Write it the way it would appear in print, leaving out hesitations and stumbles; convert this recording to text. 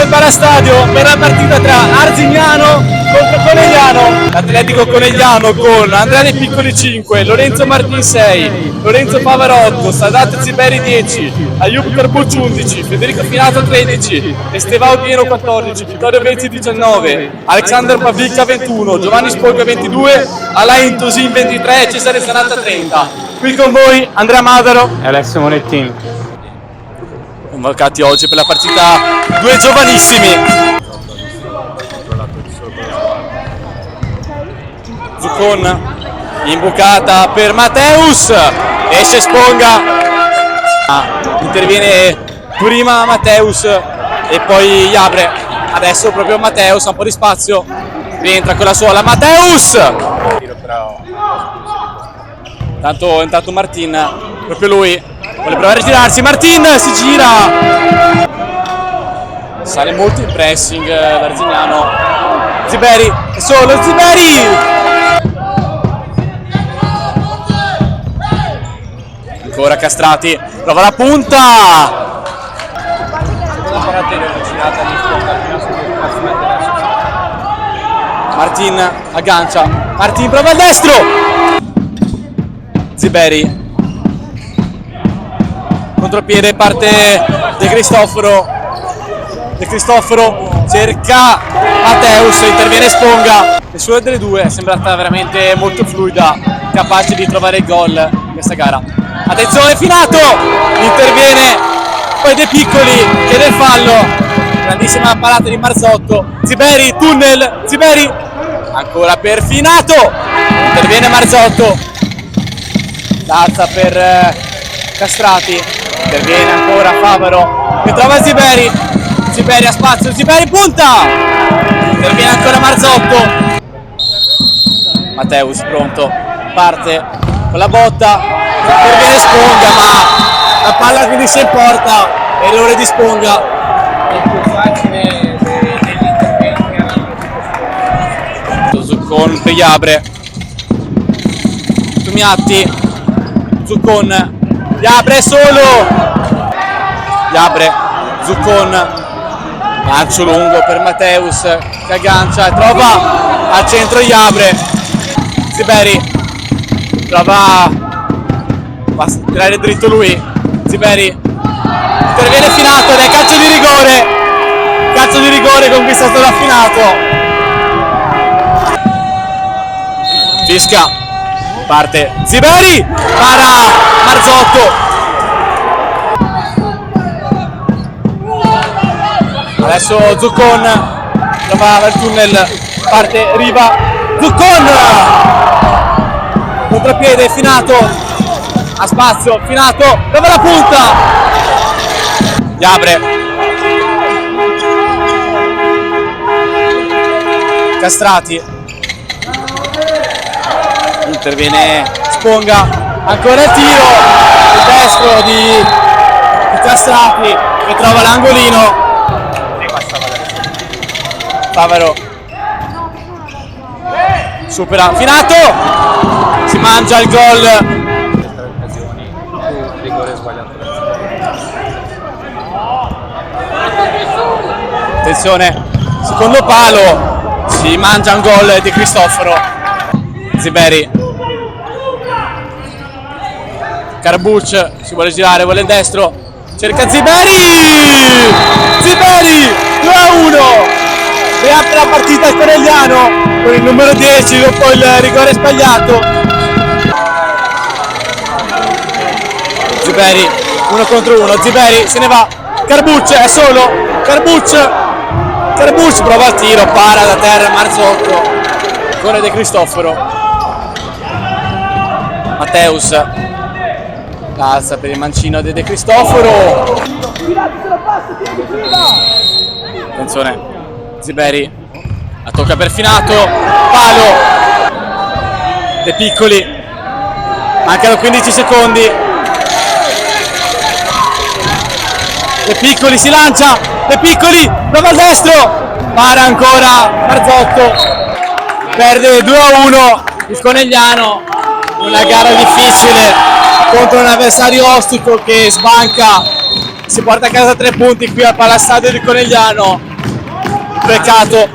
al Parastadio per la partita tra Arzignano contro Conegliano. L'Atletico Conegliano con Andrea De Piccoli 5, Lorenzo Martin 6, Lorenzo Pavarotto, Sadat Ziberi 10, Ayub Carbucci 11, Federico Finato 13, Estevao Piero 14, Vittorio Vezzi 19, Alexander Pavlicca 21, Giovanni Spolga 22, Alain Tosin 23 e Cesare Sanata 30. Qui con voi Andrea Madaro e Alessio Monettini. Convocati oggi per la partita due giovanissimi. Zuccon, imbucata per Matteus, esce Sponga, interviene prima Matteus e poi Iabre. Adesso proprio Matteus ha un po' di spazio, rientra con la suola Matteus. Intanto Martin, proprio lui vuole provare a girarsi, Martin si gira, sale molto in pressing l'Arzignano. Ziberi, è solo Ziberi, ancora Castrati, prova la punta, Martin aggancia, Martin prova il destro, Ziberi, contropiede, parte De Cristoforo cerca Matteus, interviene Sponga. Nessuna delle due è sembrata veramente molto fluida, capace di trovare il gol in questa gara. Attenzione Finato, interviene poi De Piccoli, chiede il fallo, grandissima parata di Marzotto, Ziberi, tunnel, Ziberi, ancora per Finato, interviene Marzotto, alza per Castrati, interviene ancora Favaro, che trova Ziberi, Ziberi a spazio, Ziberi punta, interviene ancora Marzotto, Matteus pronto, parte con la botta, interviene Sponga, ma la palla quindi si porta, errore di Sponga. Zuccon per Iabre, Tumiatti, Zuccon, Iabre solo, Iabre, Zuccon, lancio lungo per Matteus che aggancia e trova al centro Iabre, Ziberi prova a tirare dritto lui, Ziberi interviene Finato ed è calcio di rigore conquistato da Finato. Fisca, parte Ziberi, para Marzotto, adesso Zuccon trova il tunnel, parte Riva, Zuccon, contropiede Finato, a spazio, Finato, trova la punta, Iabre, Castrati, interviene Sponga, ancora il tiro, il destro di Castrati che trova l'angolino, Favaro supera Finato, si mangia il gol. Attenzione, secondo palo, si mangia un gol di Cristoforo. Ziberi, Carbucci si vuole girare, vuole il destro, cerca Ziberi, 2-1, riapre la partita il Conegliano con il numero 10 dopo il rigore sbagliato. Ziberi, 1 contro 1, Ziberi se ne va, Carbucci è solo, Carbucci prova il tiro, para da terra Marzotto, ancora De Cristoforo, Matteus alza per il mancino di De Cristoforo, attenzione Ziberi, la tocca per Finato, palo, De Piccoli, mancano 15 secondi, De Piccoli si lancia, De Piccoli prova il destro, para ancora Marzotto, perde 2-1 il Conegliano, una gara difficile contro un avversario ostico che sbanca, si porta a casa 3 punti qui al Palastadio di Conegliano. peccato